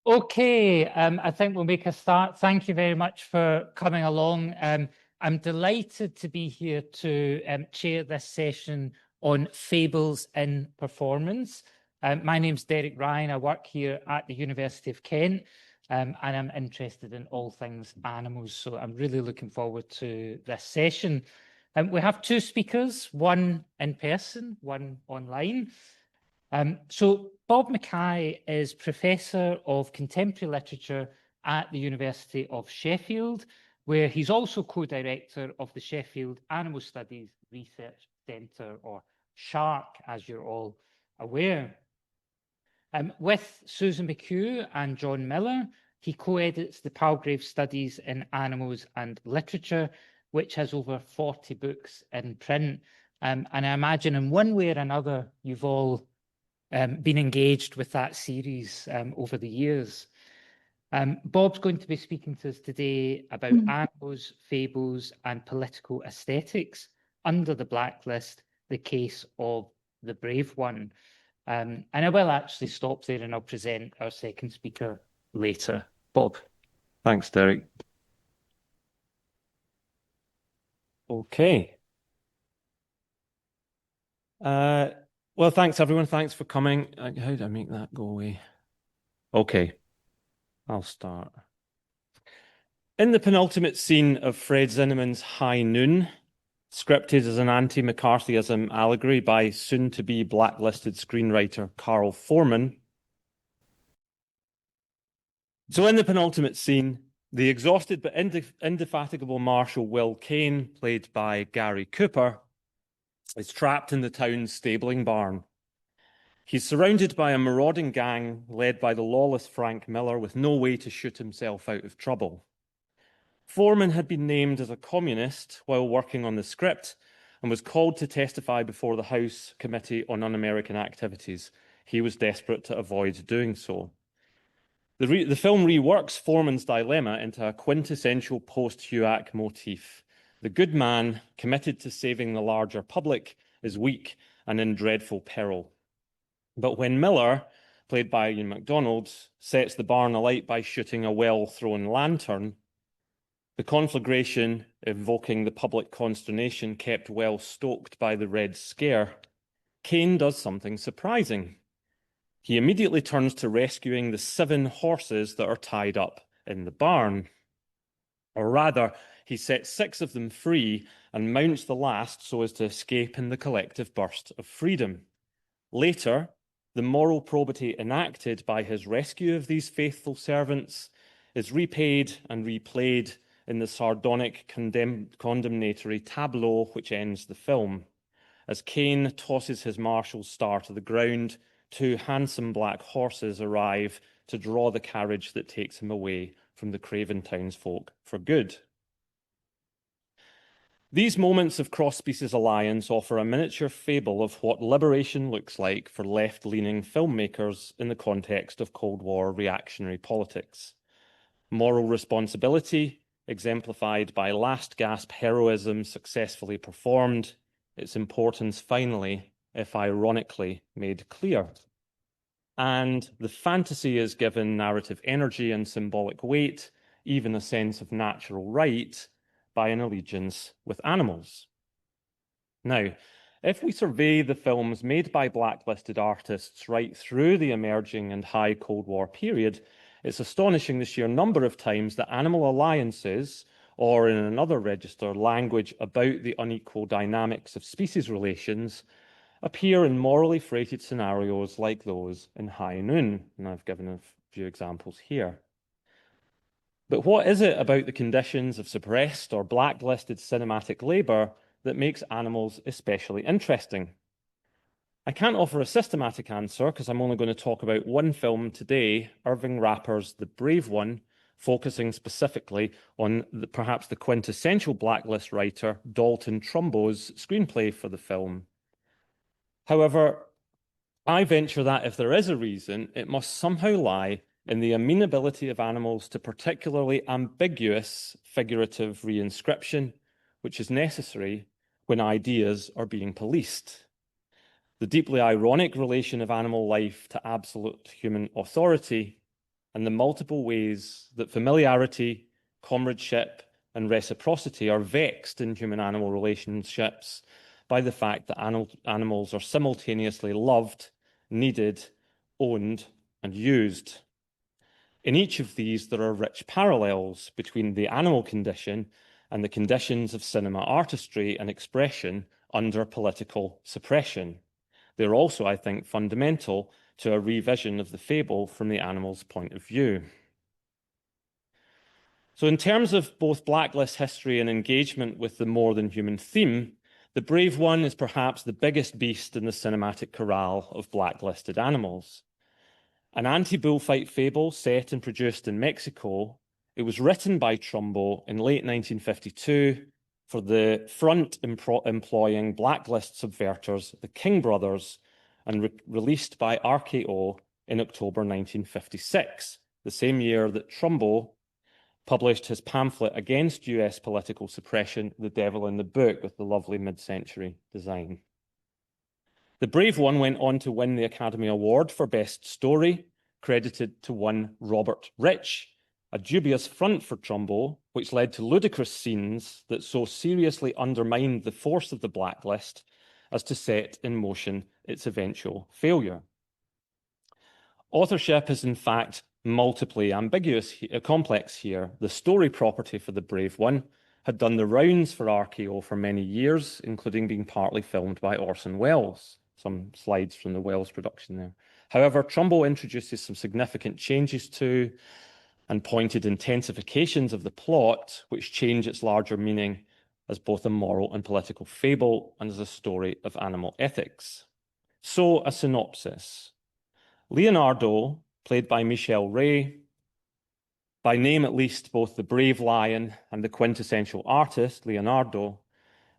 Okay, I think we'll make a start. Thank you very much for coming along. I'm delighted to be here to chair this session on fables in performance. My name's Derek Ryan. I work here at the University of Kent, and I'm interested in all things animals. So I'm really looking forward to this session. We have two speakers, one in person, one online. So Bob McKay is Professor of Contemporary Literature at the University of Sheffield, where he's also co-director of the Sheffield Animal Studies Research Centre, or SHARC, as you're all aware. With Susan McHugh and John Miller, he co-edits the Palgrave Studies in Animals and Literature, which has over 40 books in print. And I imagine in one way or another, you've all been engaged with that series over the years. Bob's going to be speaking to us today about animals, fables, and political aesthetics under the Blacklist, the case of the brave one. And I will actually stop there and I'll present our second speaker later. Bob. Thanks, Derek. Okay. Well, thanks, everyone. Thanks for coming. How do I make that go away? Okay, I'll start. In the penultimate scene of Fred Zinnemann's High Noon, scripted as an anti-McCarthyism allegory by soon-to-be blacklisted screenwriter Carl Foreman. So in the penultimate scene, the exhausted but indefatigable Marshal Will Kane, played by Gary Cooper, is trapped in the town's stabling barn. He's surrounded by a marauding gang led by the lawless Frank Miller with no way to shoot himself out of trouble. Foreman had been named as a communist while working on the script and was called to testify before the House Committee on Un-American Activities. He was desperate to avoid doing so. The film reworks Foreman's dilemma into a quintessential post-HUAC motif. The good man, committed to saving the larger public, is weak and in dreadful peril. But when Miller, played by Ian MacDonald, sets the barn alight by shooting a well-thrown lantern, the conflagration, evoking the public consternation kept well stoked by the Red Scare, Kane does something surprising. He immediately turns to rescuing the 7 horses that are tied up in the barn. Or rather, he sets 6 of them free and mounts the last so as to escape in the collective burst of freedom. Later, the moral probity enacted by his rescue of these faithful servants is repaid and replayed in the sardonic condemnatory tableau which ends the film. As Kane tosses his marshal's star to the ground, 2 handsome black horses arrive to draw the carriage that takes him away from the craven townsfolk for good. These moments of cross-species alliance offer a miniature fable of what liberation looks like for left-leaning filmmakers in the context of Cold War reactionary politics. Moral responsibility, exemplified by last-gasp heroism successfully performed, its importance finally, if ironically, made clear. And the fantasy is given narrative energy and symbolic weight, even a sense of natural right, by an allegiance with animals. Now, if we survey the films made by blacklisted artists right through the emerging and high Cold War period, it's astonishing the sheer number of times that animal alliances, or in another register, language about the unequal dynamics of species relations, appear in morally freighted scenarios like those in High Noon, and I've given a few examples here. But what is it about the conditions of suppressed or blacklisted cinematic labor that makes animals especially interesting? I can't offer a systematic answer because I'm only going to talk about one film today, Irving Rapper's The Brave One, focusing specifically on perhaps the quintessential blacklist writer Dalton Trumbo's screenplay for the film. However, I venture that if there is a reason, it must somehow lie in the amenability of animals to particularly ambiguous figurative reinscription, which is necessary when ideas are being policed. The deeply ironic relation of animal life to absolute human authority, and the multiple ways that familiarity, comradeship, and reciprocity are vexed in human-animal relationships by the fact that animals are simultaneously loved, needed, owned, and used. In each of these, there are rich parallels between the animal condition and the conditions of cinema artistry and expression under political suppression. They're also, I think, fundamental to a revision of the fable from the animal's point of view. So in terms of both Blacklist history and engagement with the more than human theme, The Brave One is perhaps the biggest beast in the cinematic corral of blacklisted animals. An anti-bullfight fable set and produced in Mexico, it was written by Trumbo in late 1952 for the front employing blacklist subverters, the King Brothers, and released by RKO in October 1956, the same year that Trumbo published his pamphlet against US political suppression, The Devil in the Book, with the lovely mid-century design. The Brave One went on to win the Academy Award for Best Story, credited to one Robert Rich, a dubious front for Trumbo, which led to ludicrous scenes that so seriously undermined the force of the blacklist as to set in motion its eventual failure. Authorship is, in fact, multiply complex here. The story property for The Brave One had done the rounds for RKO for many years, including being partly filmed by Orson Welles. Some slides from the Welles production there. However, Trumbo introduces some significant changes to and pointed intensifications of the plot, which change its larger meaning as both a moral and political fable and as a story of animal ethics. So, a synopsis. Leonardo, played by Michel Ray, by name at least both the brave lion and the quintessential artist, Leonardo,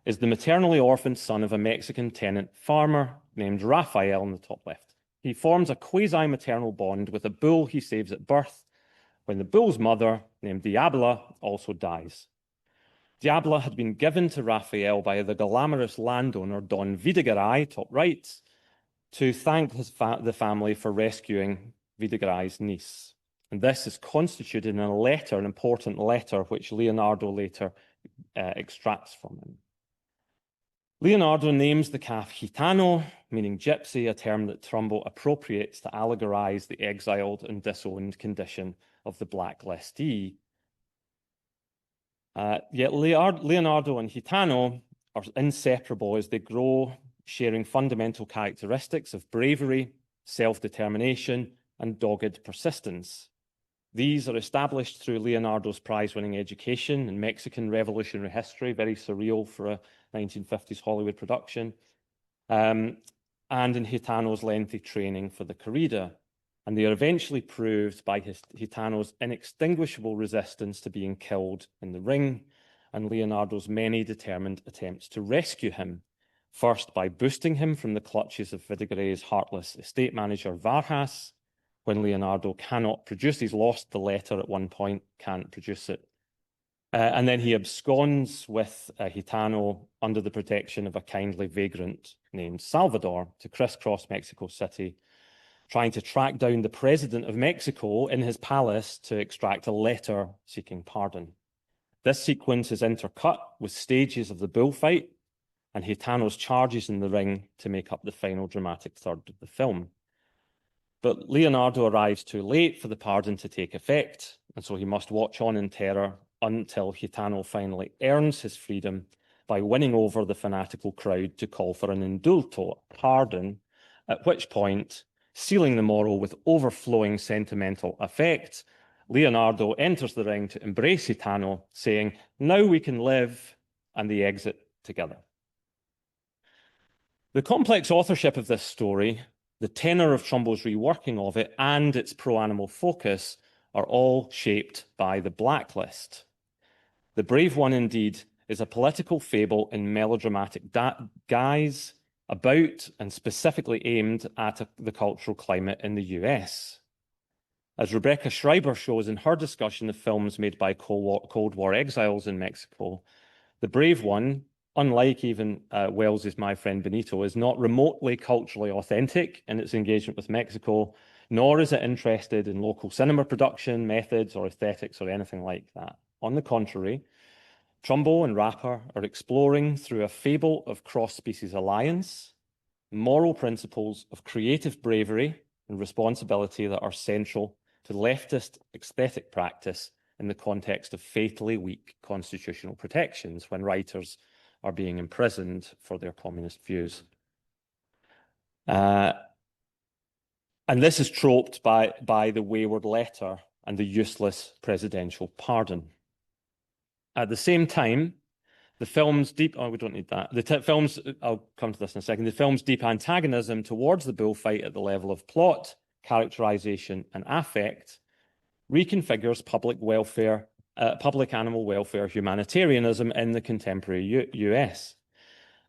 is the maternally orphaned son of a Mexican tenant farmer named Raphael in the top left. He forms a quasi-maternal bond with a bull he saves at birth when the bull's mother, named Diabla, also dies. Diabla had been given to Raphael by the glamorous landowner Don Videgaray, top right, to thank the family for rescuing Videgaray's niece. And this is constituted in a letter, an important letter, which Leonardo later extracts from him. Leonardo names the calf Gitano, meaning gypsy, a term that Trumbo appropriates to allegorize the exiled and disowned condition of the blacklistee. Yet Leonardo and Gitano are inseparable as they grow, sharing fundamental characteristics of bravery, self-determination, and dogged persistence. These are established through Leonardo's prize-winning education in Mexican revolutionary history, very surreal for a 1950s Hollywood production, and in Gitano's lengthy training for the corrida. And they are eventually proved by Gitano's inextinguishable resistance to being killed in the ring, and Leonardo's many determined attempts to rescue him, first by boosting him from the clutches of Videgaray's heartless estate manager Vargas, when Leonardo cannot produce, he's lost the letter at one point, can't produce it. And then he absconds with Gitano under the protection of a kindly vagrant named Salvador to crisscross Mexico City, trying to track down the president of Mexico in his palace to extract a letter seeking pardon. This sequence is intercut with stages of the bullfight and Gitano's charges in the ring to make up the final dramatic third of the film. But Leonardo arrives too late for the pardon to take effect, and so he must watch on in terror until Gitano finally earns his freedom by winning over the fanatical crowd to call for an indulto, pardon, at which point, sealing the moral with overflowing sentimental affect, Leonardo enters the ring to embrace Gitano, saying, "Now we can live," and they exit together. The complex authorship of this story, the tenor of Trumbo's reworking of it, and its pro-animal focus are all shaped by the blacklist. The Brave One, indeed, is a political fable in melodramatic guise about and specifically aimed at the cultural climate in the US. As Rebecca Schreiber shows in her discussion of films made by Cold War exiles in Mexico, The Brave One, unlike even Welles's My Friend Benito, is not remotely culturally authentic in its engagement with Mexico. nor is it interested in local cinema production, methods, or aesthetics, or anything like that. On the contrary, Trumbo and Rapper are exploring through a fable of cross-species alliance, moral principles of creative bravery and responsibility that are central to leftist aesthetic practice in the context of fatally weak constitutional protections when writers are being imprisoned for their communist views. And this is troped by the wayward letter and the useless presidential pardon. At the same time, the film's deep, oh, we don't need that. The film's, I'll come to this in a second. The film's deep antagonism towards the bullfight at the level of plot, characterization, and affect reconfigures public animal welfare humanitarianism in the contemporary US.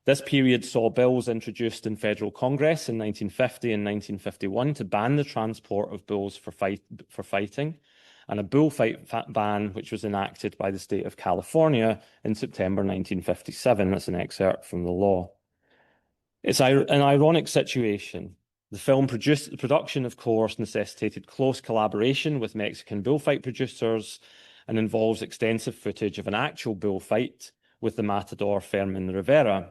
This period saw bills introduced in federal Congress in 1950 and 1951 to ban the transport of bulls for fighting, and a bullfight ban which was enacted by the state of California in September 1957. That's an excerpt from the law. It's an ironic situation. The film production, of course, necessitated close collaboration with Mexican bullfight producers and involves extensive footage of an actual bullfight with the matador Fermin Rivera.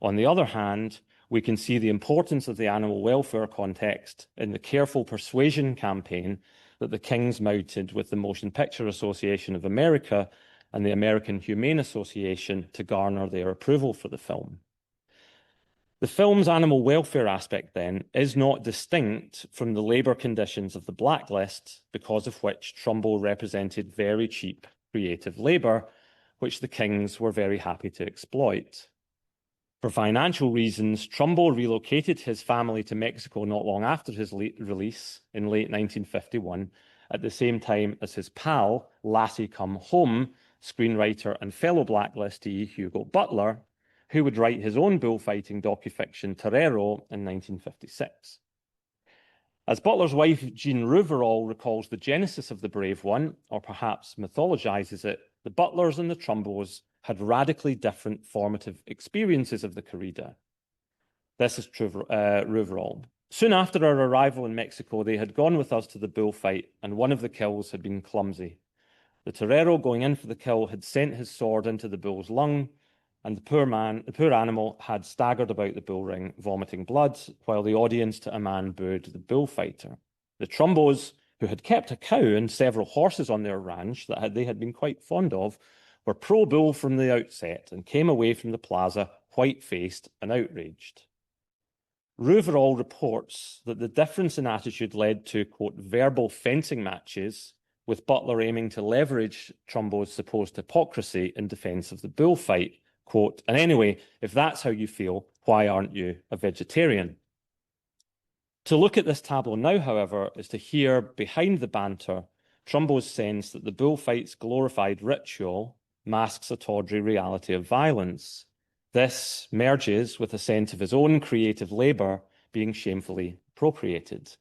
On the other hand, we can see the importance of the animal welfare context in the careful persuasion campaign that the Kings mounted with the Motion Picture Association of America and the American Humane Association to garner their approval for the film. The film's animal welfare aspect, then, is not distinct from the labour conditions of the Blacklist, because of which Trumbo represented very cheap creative labour, which the Kings were very happy to exploit. For financial reasons, Trumbo relocated his family to Mexico not long after his release in late 1951, at the same time as his pal, Lassie Come Home, screenwriter and fellow Blacklistee Hugo Butler, who would write his own bullfighting docufiction Torero in 1956. As Butler's wife, Jean Rouverol, recalls the genesis of the Brave One, or perhaps mythologizes it, the Butlers and the Trumbos had radically different formative experiences of the corrida. This is Rouverol. Soon after our arrival in Mexico, they had gone with us to the bullfight, and one of the kills had been clumsy. The torero going in for the kill had sent his sword into the bull's lung, and the poor animal had staggered about the bull ring, vomiting blood, while the audience to a man booed the bullfighter. The Trumbos, who had kept a cow and several horses on their ranch that they had been quite fond of, were pro-bull from the outset and came away from the plaza white-faced and outraged. Rouverol reports that the difference in attitude led to, quote, verbal fencing matches, with Butler aiming to leverage Trumbo's supposed hypocrisy in defence of the bullfight, quote, and anyway, if that's how you feel, why aren't you a vegetarian? To look at this tableau now, however, is to hear behind the banter Trumbo's sense that the bullfight's glorified ritual masks a tawdry reality of violence. This merges with a sense of his own creative labour being shamefully appropriated.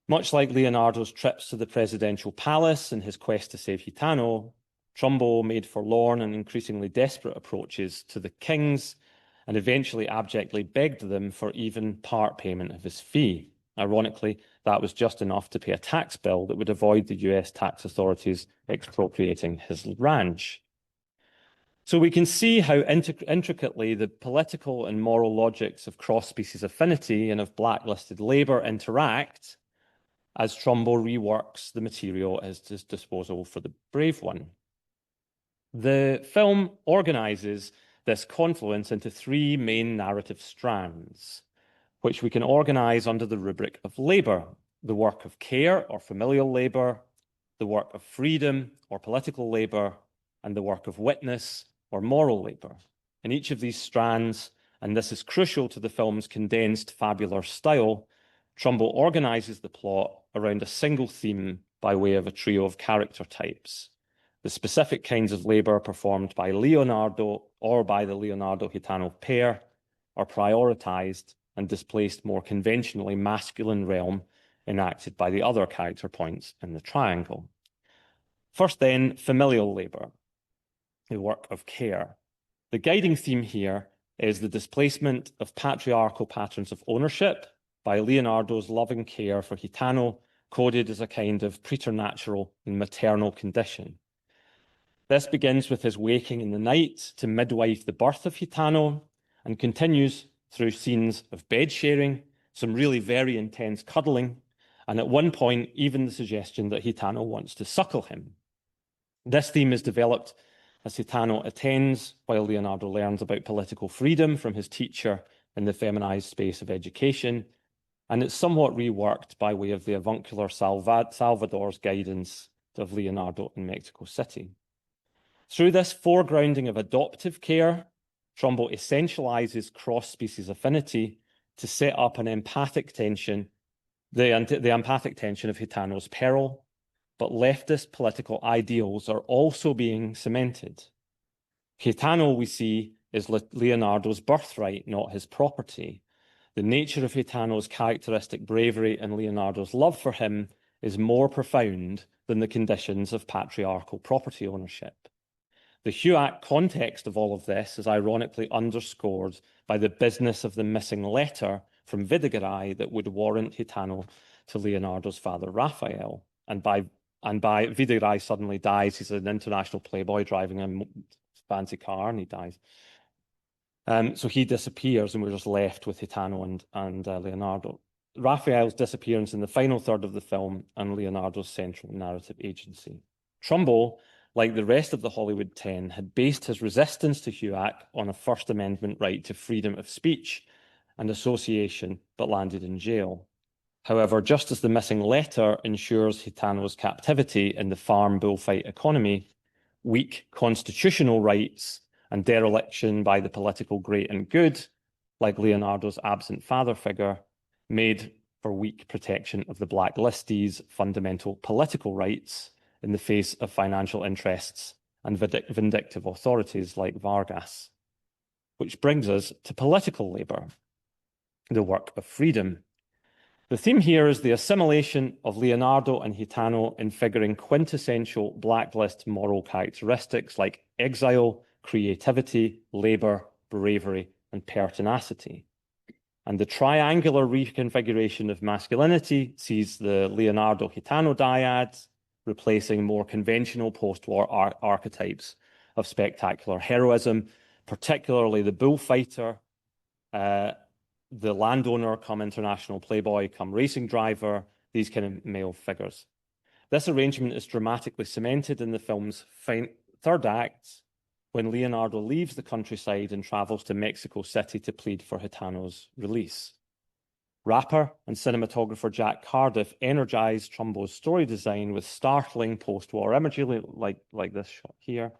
Much like Leonardo's trips to the presidential palace and his quest to save Gitano, Trumbo made forlorn and increasingly desperate approaches to the kings and eventually abjectly begged them for even part payment of his fee. Ironically, that was just enough to pay a tax bill that would avoid the US tax authorities expropriating his ranch. So we can see how intricately the political and moral logics of cross-species affinity and of blacklisted labour interact as Trumbo reworks the material at his disposal for the Brave One. The film organises this confluence into three main narrative strands, which we can organise under the rubric of labour: the work of care or familial labour, the work of freedom or political labour, and the work of witness or moral labour. In each of these strands, and this is crucial to the film's condensed fabular style, Trumbo organises the plot around a single theme by way of a trio of character types. The specific kinds of labour performed by Leonardo or by the Leonardo-Gitano pair are prioritised and displaced more conventionally masculine realm enacted by the other character points in the triangle. First then, familial labour, the work of care. The guiding theme here is the displacement of patriarchal patterns of ownership by Leonardo's loving care for Gitano, coded as a kind of preternatural and maternal condition. This begins with his waking in the night to midwife the birth of Gitano and continues through scenes of bed sharing, some really very intense cuddling, and at one point, even the suggestion that Gitano wants to suckle him. This theme is developed as Gitano attends while Leonardo learns about political freedom from his teacher in the feminized space of education, and it's somewhat reworked by way of the avuncular Salvador's guidance of Leonardo in Mexico City. Through this foregrounding of adoptive care, Trumbo essentializes cross-species affinity to set up an empathic tension, the empathic tension of Gitano's peril, but leftist political ideals are also being cemented. Gitano, we see, is Leonardo's birthright, not his property. The nature of Gitano's characteristic bravery and Leonardo's love for him is more profound than the conditions of patriarchal property ownership. The HUAC context of all of this is ironically underscored by the business of the missing letter from Videgaray that would warrant Gitano to Leonardo's father Raphael. And by Videgaray suddenly dies. He's an international playboy driving a fancy car, and he dies. So he disappears, and we're just left with Gitano and Leonardo. Raphael's disappearance in the final third of the film and Leonardo's central narrative agency. Trumbo, like the rest of the Hollywood 10, had based his resistance to HUAC on a First Amendment right to freedom of speech and association, but landed in jail. However, just as the missing letter ensures Gitano's captivity in the farm bullfight economy, weak constitutional rights and dereliction by the political great and good, like Leonardo's absent father figure, made for weak protection of the Blacklist's fundamental political rights in the face of financial interests and vindictive authorities like Vargas. Which brings us to political labor, the work of freedom. The theme here is the assimilation of Leonardo and Gitano in figuring quintessential Blacklist moral characteristics like exile, creativity, labor, bravery, and pertinacity. And the triangular reconfiguration of masculinity sees the Leonardo-Gitano dyad replacing more conventional post-war archetypes of spectacular heroism, particularly the bullfighter, the landowner come international playboy come racing driver, these kind of male figures. This arrangement is dramatically cemented in the film's third act when Leonardo leaves the countryside and travels to Mexico City to plead for Gitano's release. Rapper and cinematographer Jack Cardiff energized Trumbo's story design with startling post-war imagery like this shot here,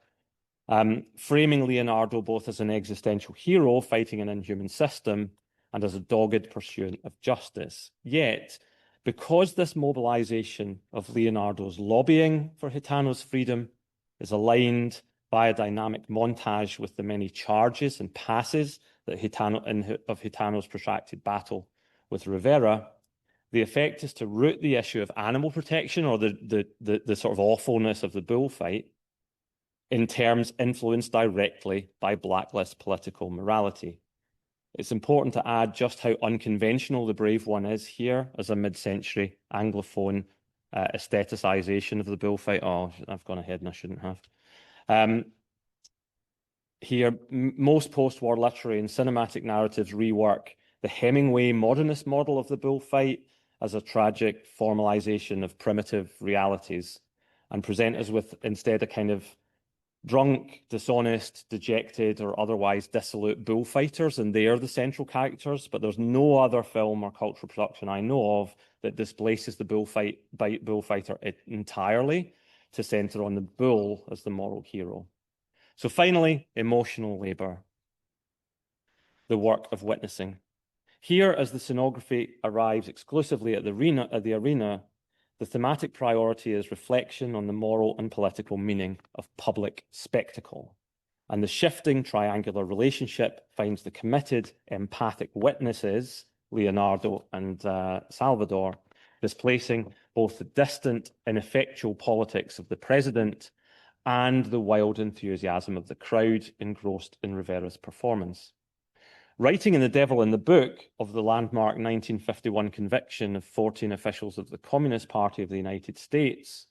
framing Leonardo both as an existential hero fighting an inhuman system and as a dogged pursuant of justice. Yet, because this mobilization of Leonardo's lobbying for Gitano's freedom is aligned by a dynamic montage with the many charges and passes that of Gitano's protracted battle with Rivera, the effect is to root the issue of animal protection or the sort of awfulness of the bullfight in terms influenced directly by Blacklist political morality. It's important to add just how unconventional the Brave One is here as a mid-century Anglophone aestheticization of the bullfight. Oh, I've gone ahead and I shouldn't have. Here, most post-war literary and cinematic narratives rework the Hemingway modernist model of the bullfight as a tragic formalization of primitive realities and present us with instead a kind of drunk, dishonest, dejected, or otherwise dissolute bullfighters, and they are the central characters, but there's no other film or cultural production I know of that displaces the bullfighter entirely to center on the bull as the moral hero. So finally, emotional labor, the work of witnessing. Here, as the scenography arrives exclusively at the arena, the thematic priority is reflection on the moral and political meaning of public spectacle. And the shifting triangular relationship finds the committed, empathic witnesses, Leonardo and Salvador, displacing both the distant, ineffectual politics of the president and the wild enthusiasm of the crowd engrossed in Rivera's performance. Writing in The Devil in the Book of the landmark 1951 conviction of 14 officials of the Communist Party of the United States,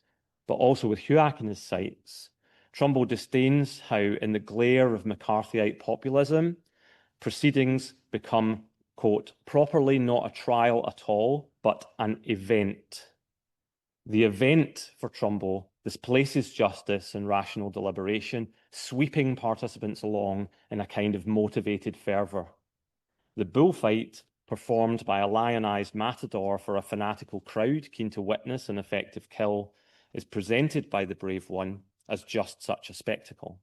but also with HUAC in his sights, Trumbull disdains how, in the glare of McCarthyite populism, proceedings become, quote, properly not a trial at all, but an event. The event for Trumbull displaces justice and rational deliberation, sweeping participants along in a kind of motivated fervour. The bullfight, performed by a lionized matador for a fanatical crowd keen to witness an effective kill, is presented by the brave one as just such a spectacle.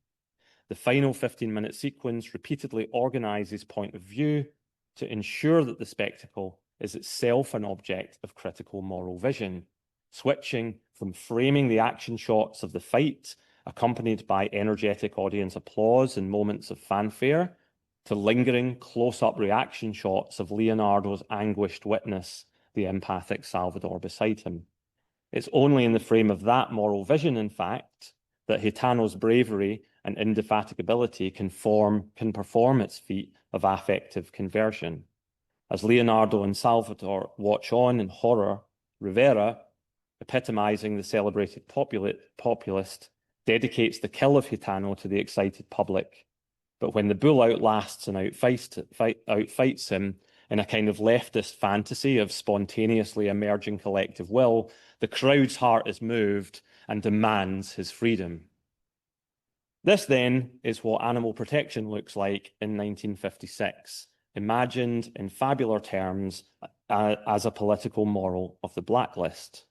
The final 15-minute sequence repeatedly organizes point of view to ensure that the spectacle is itself an object of critical moral vision, switching from framing the action shots of the fight, accompanied by energetic audience applause and moments of fanfare, to lingering close-up reaction shots of Leonardo's anguished witness, the empathic Salvador beside him. It's only in the frame of that moral vision, in fact, that Gitano's bravery and indefatigability can perform its feat of affective conversion. As Leonardo and Salvador watch on in horror, Rivera, epitomizing the celebrated populist, dedicates the kill of Gitano to the excited public. But when the bull outlasts and outfights him in a kind of leftist fantasy of spontaneously emerging collective will, the crowd's heart is moved and demands his freedom. This, then, is what animal protection looks like in 1956, imagined in fabular terms as a political moral of the Blacklist.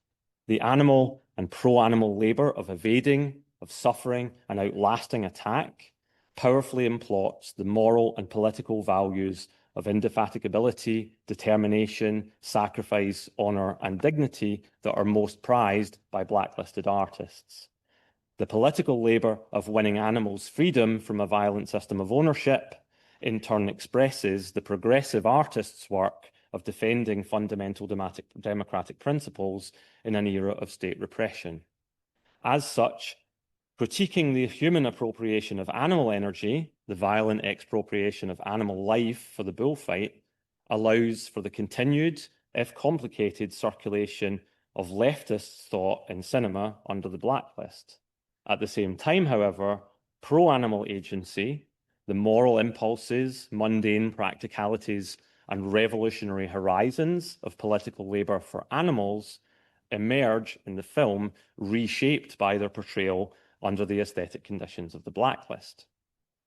The animal and pro-animal labour of evading, of suffering, and outlasting attack powerfully implots the moral and political values of indefatigability, determination, sacrifice, honour, and dignity that are most prized by blacklisted artists. The political labour of winning animals' freedom from a violent system of ownership in turn expresses the progressive artist's work of defending fundamental democratic principles in an era of state repression. As such, critiquing the human appropriation of animal energy, the violent expropriation of animal life for the bullfight, allows for the continued, if complicated, circulation of leftist thought in cinema under the Blacklist. At the same time, however, pro-animal agency, the moral impulses, mundane practicalities, and revolutionary horizons of political labour for animals emerge in the film, reshaped by their portrayal under the aesthetic conditions of the Blacklist.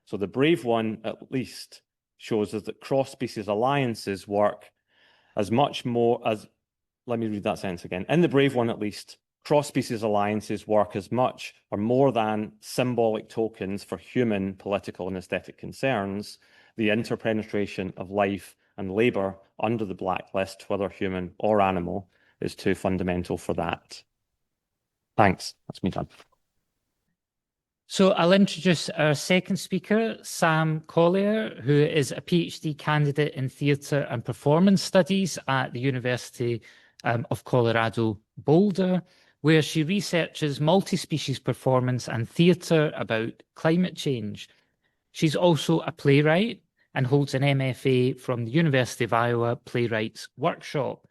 So the brave one, at least, shows us that cross-species alliances work as much more as, let me read that sentence again. In the brave one, at least, cross-species alliances work as much or more than symbolic tokens for human political and aesthetic concerns. The interpenetration of life and labour under the Blacklist, whether human or animal, is too fundamental for that. Thanks. That's me done. So I'll introduce our second speaker, Sam Collier, who is a PhD candidate in theatre and performance studies at the University of Colorado Boulder, where she researches multi-species performance and theatre about climate change. She's also a playwright and holds an MFA from the University of Iowa Playwrights Workshop.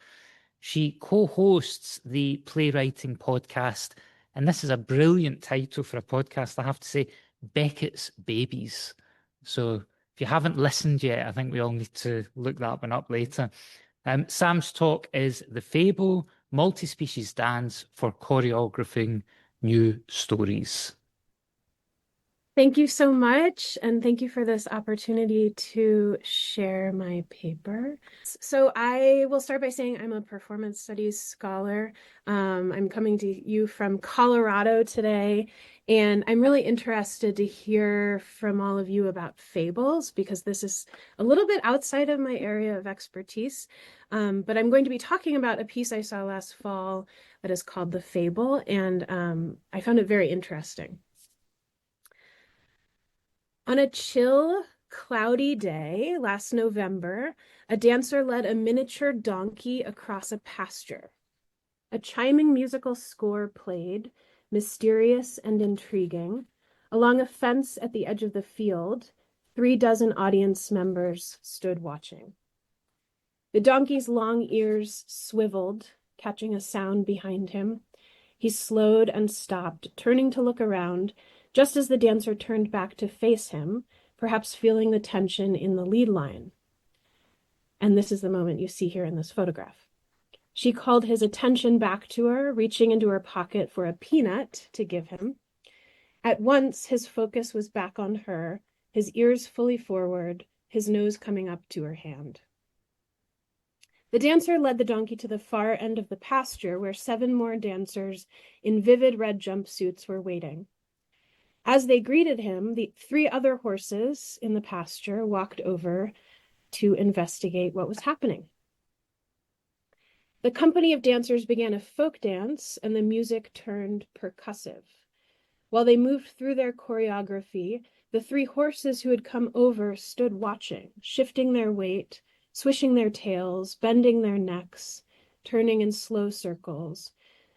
She co-hosts the playwriting podcast, and this is a brilliant title for a podcast, I have to say, Beckett's Babies. So if you haven't listened yet, I think we all need to look that one up later. Sam's talk is The Fable, Multispecies Dance for Choreographing New Stories. Thank you so much, and thank you for this opportunity to share my paper. So I will start by saying I'm a performance studies scholar. I'm coming to you from Colorado today, and I'm really interested to hear from all of you about fables, because this is a little bit outside of my area of expertise. But I'm going to be talking about a piece I saw last fall that is called The Fable, and I found it very interesting. On a chill, cloudy day last November, a dancer led a miniature donkey across a pasture. A chiming musical score played, mysterious and intriguing, along a fence at the edge of the field, 36 audience members stood watching. The donkey's long ears swiveled, catching a sound behind him. He slowed and stopped, turning to look around, just as the dancer turned back to face him, perhaps feeling the tension in the lead line. And this is the moment you see here in this photograph. She called his attention back to her, reaching into her pocket for a peanut to give him. At once, his focus was back on her, his ears fully forward, his nose coming up to her hand. The dancer led the donkey to the far end of the pasture, where 7 more dancers in vivid red jumpsuits were waiting. As they greeted him, the 3 other horses in the pasture walked over to investigate what was happening. The company of dancers began a folk dance, and the music turned percussive. While they moved through their choreography, the 3 horses who had come over stood watching, shifting their weight, swishing their tails, bending their necks, turning in slow circles,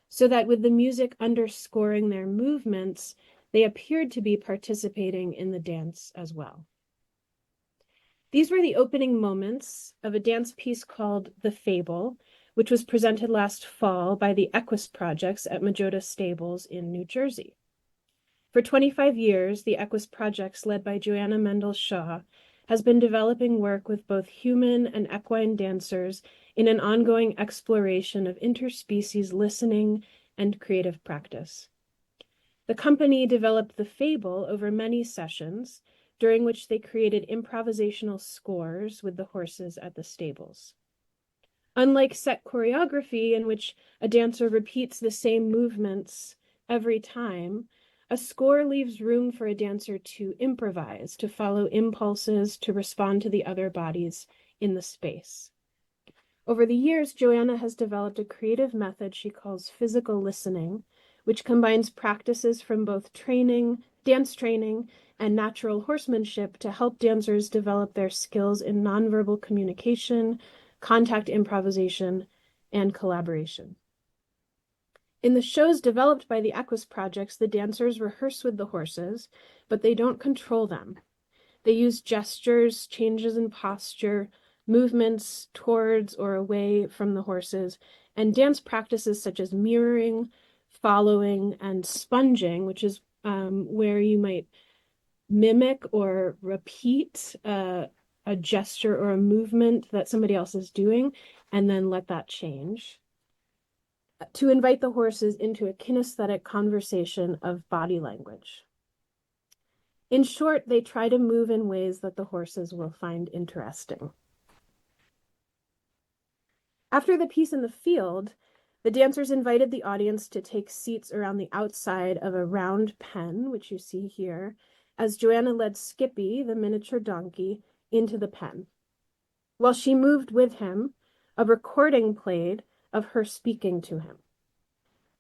so that with the music underscoring their movements, they appeared to be participating in the dance as well. These were the opening moments of a dance piece called The Fable, which was presented last fall by the Equus Projects at Majota Stables in New Jersey. For 25 years, the Equus Projects, led by Joanna Mendel-Shaw, has been developing work with both human and equine dancers in an ongoing exploration of interspecies listening and creative practice. The company developed The Fable over many sessions, during which they created improvisational scores with the horses at the stables. Unlike set choreography, in which a dancer repeats the same movements every time, a score leaves room for a dancer to improvise, to follow impulses, to respond to the other bodies in the space. Over the years, Joanna has developed a creative method she calls physical listening, which combines practices from both dance training, and natural horsemanship to help dancers develop their skills in nonverbal communication, contact improvisation, and collaboration. In the shows developed by the Equus Projects, the dancers rehearse with the horses, but they don't control them. They use gestures, changes in posture, movements towards or away from the horses, and dance practices such as mirroring, following, and sponging, which is where you might mimic or repeat a gesture or a movement that somebody else is doing, and then let that change, to invite the horses into a kinesthetic conversation of body language. In short, they try to move in ways that the horses will find interesting. After the piece in the field, the dancers invited the audience to take seats around the outside of a round pen, which you see here, as Joanna led Skippy, the miniature donkey, into the pen. While she moved with him, a recording played of her speaking to him.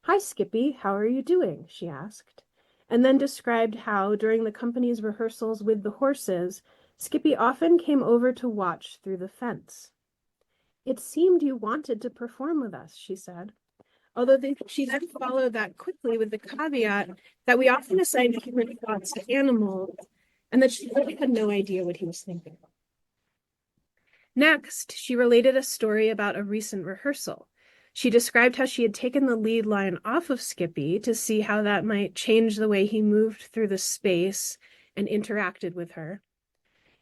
"Hi, Skippy, how are you doing?" she asked, and then described how, during the company's rehearsals with the horses, Skippy often came over to watch through the fence. "It seemed you wanted to perform with us," she said, although she then followed that quickly with the caveat that we often assign human thoughts to animals, and that she really had no idea what he was thinking. Next, she related a story about a recent rehearsal. She described how she had taken the lead line off of Skippy to see how that might change the way he moved through the space and interacted with her.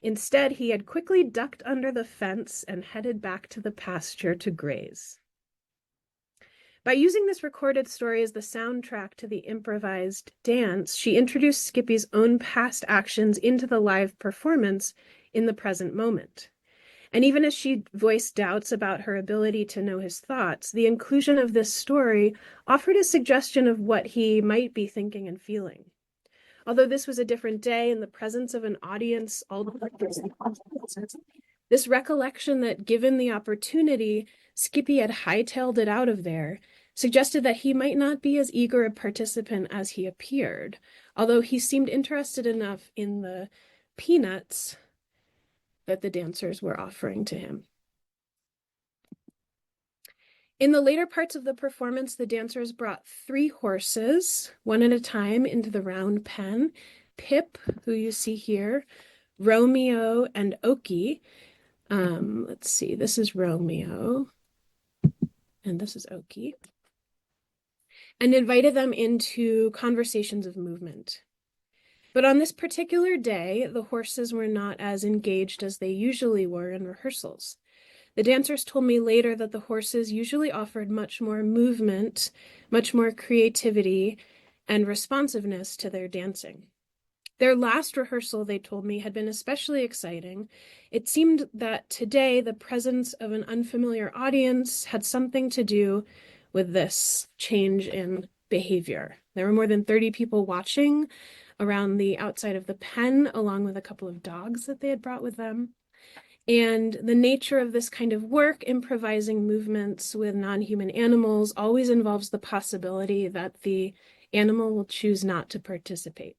Instead, he had quickly ducked under the fence and headed back to the pasture to graze. By using this recorded story as the soundtrack to the improvised dance, she introduced Skippy's own past actions into the live performance in the present moment. And even as she voiced doubts about her ability to know his thoughts, the inclusion of this story offered a suggestion of what he might be thinking and feeling. Although this was a different day in the presence of an audience, this recollection that, given the opportunity, Skippy had hightailed it out of there suggested that he might not be as eager a participant as he appeared, although he seemed interested enough in the peanuts that the dancers were offering to him. In the later parts of the performance, the dancers brought 3 horses, one at a time, into the round pen. Pip, who you see here, Romeo and Oki. Let's see, this is Romeo and this is Oki, and invited them into conversations of movement. But on this particular day, the horses were not as engaged as they usually were in rehearsals. The dancers told me later that the horses usually offered much more movement, much more creativity, and responsiveness to their dancing. Their last rehearsal, they told me, had been especially exciting. It seemed that today the presence of an unfamiliar audience had something to do with this change in behavior. There were more than 30 people watching around the outside of the pen, along with a couple of dogs that they had brought with them. And the nature of this kind of work, improvising movements with non-human animals, always involves the possibility that the animal will choose not to participate.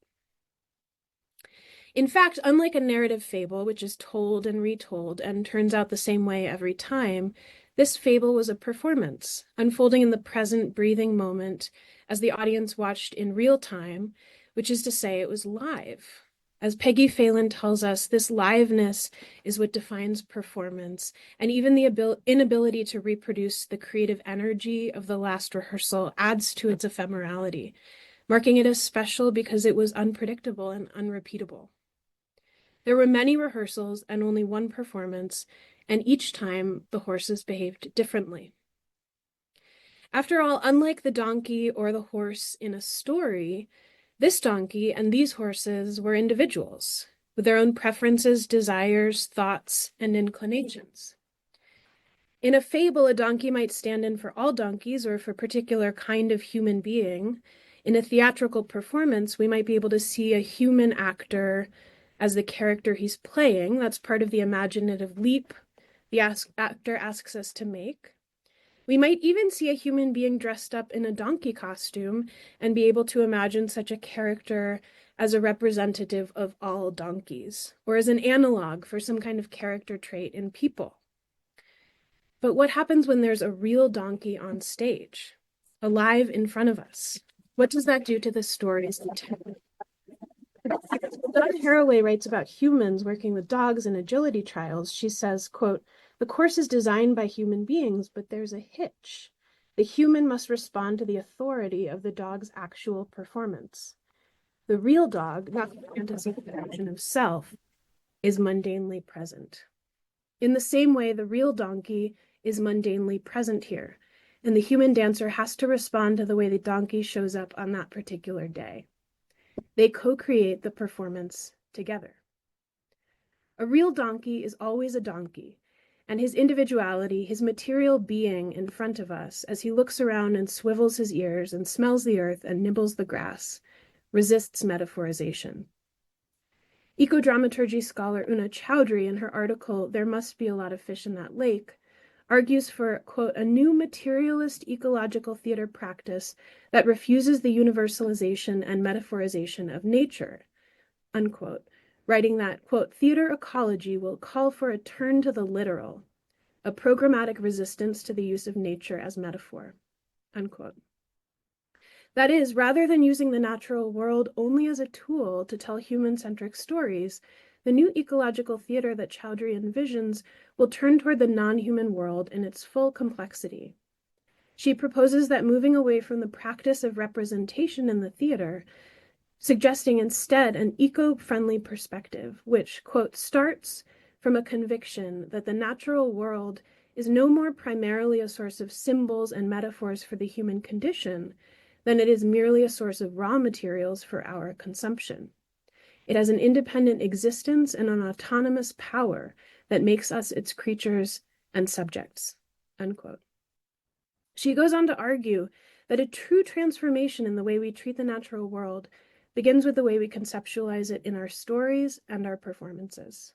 In fact, unlike a narrative fable, which is told and retold and turns out the same way every time, this fable was a performance, unfolding in the present breathing moment as the audience watched in real time, which is to say it was live. As Peggy Phelan tells us, this liveness is what defines performance, and even the inability to reproduce the creative energy of the last rehearsal adds to its ephemerality, marking it as special because it was unpredictable and unrepeatable. There were many rehearsals and only one performance, and each time the horses behaved differently. After all, unlike the donkey or the horse in a story, this donkey and these horses were individuals with their own preferences, desires, thoughts, and inclinations. In a fable, a donkey might stand in for all donkeys or for a particular kind of human being. In a theatrical performance, we might be able to see a human actor as the character he's playing. That's part of the imaginative leap the actor asks us to make. We might even see a human being dressed up in a donkey costume and be able to imagine such a character as a representative of all donkeys, or as an analog for some kind of character trait in people. But what happens when there's a real donkey on stage, alive in front of us? What does that do to the stories we tell? When Haraway writes about humans working with dogs in agility trials, she says, quote, "The course is designed by human beings, but there's a hitch. The human must respond to the authority of the dog's actual performance. The real dog, not the fantasy version of self, is mundanely present. In the same way, the real donkey is mundanely present here, and the human dancer has to respond to the way the donkey shows up on that particular day. They co-create the performance together. A real donkey is always a donkey, and his individuality, his material being in front of us as he looks around and swivels his ears and smells the earth and nibbles the grass, resists metaphorization." Ecodramaturgy scholar Una Chowdhury, in her article, "There Must Be a Lot of Fish in That Lake," argues for, quote, "a new materialist ecological theater practice that refuses the universalization and metaphorization of nature," unquote, writing that, quote, "theater ecology will call for a turn to the literal, a programmatic resistance to the use of nature as metaphor," unquote. That is, rather than using the natural world only as a tool to tell human-centric stories, the new ecological theater that Chowdhury envisions will turn toward the non-human world in its full complexity. She proposes that moving away from the practice of representation in the theater, suggesting instead an eco-friendly perspective, which, quote, "starts from a conviction that the natural world is no more primarily a source of symbols and metaphors for the human condition than it is merely a source of raw materials for our consumption. It has an independent existence and an autonomous power that makes us its creatures and subjects," unquote. She goes on to argue that a true transformation in the way we treat the natural world begins with the way we conceptualize it in our stories and our performances.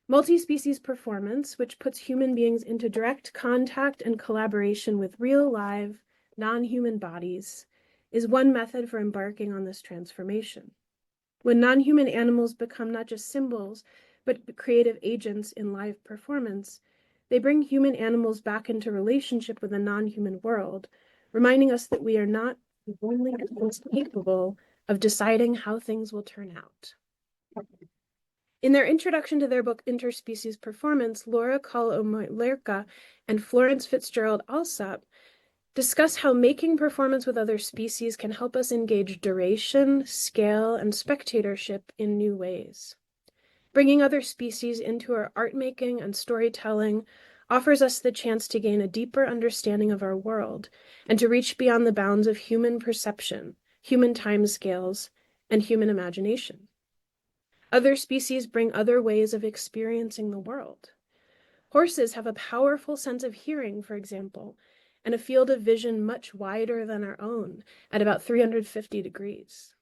Multispecies performance, which puts human beings into direct contact and collaboration with real, live, non-human bodies, is one method for embarking on this transformation. When non-human animals become not just symbols, but creative agents in live performance, they bring human animals back into relationship with the non-human world, reminding us that we are not the only ones capable of deciding how things will turn out. In their introduction to their book Interspecies Performance, Laura Collier and Florence Fitzgerald Alsop discuss how making performance with other species can help us engage duration, scale, and spectatorship in new ways. Bringing other species into our art making and storytelling offers us the chance to gain a deeper understanding of our world and to reach beyond the bounds of human perception, human timescales, and human imagination. Other species bring other ways of experiencing the world. Horses have a powerful sense of hearing, for example, and a field of vision much wider than our own at about 350 degrees.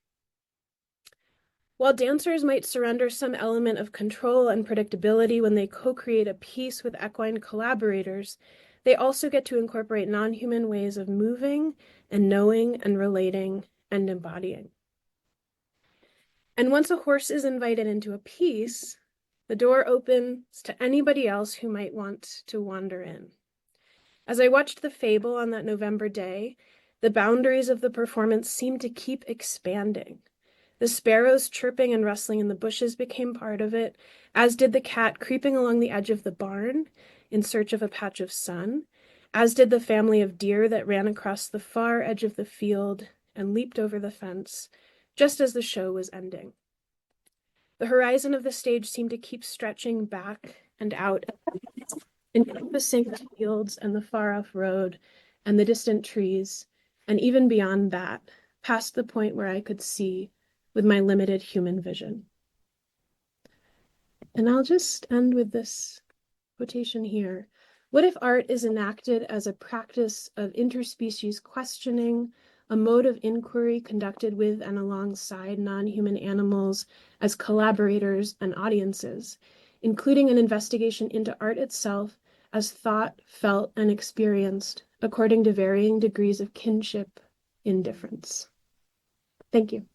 While dancers might surrender some element of control and predictability when they co-create a piece with equine collaborators, they also get to incorporate non-human ways of moving and knowing and relating and embodying. And once a horse is invited into a piece, the door opens to anybody else who might want to wander in. As I watched the Fable on that November day, the boundaries of the performance seemed to keep expanding. The sparrows chirping and rustling in the bushes became part of it, as did the cat creeping along the edge of the barn in search of a patch of sun, as did the family of deer that ran across the far edge of the field and leaped over the fence, just as the show was ending. The horizon of the stage seemed to keep stretching back and out, encompassing the fields and the far-off road and the distant trees, and even beyond that, past the point where I could see with my limited human vision. And I'll just end with this quotation here. What if art is enacted as a practice of interspecies questioning, a mode of inquiry conducted with and alongside non-human animals as collaborators and audiences, including an investigation into art itself as thought, felt, and experienced according to varying degrees of kinship in difference? Thank you.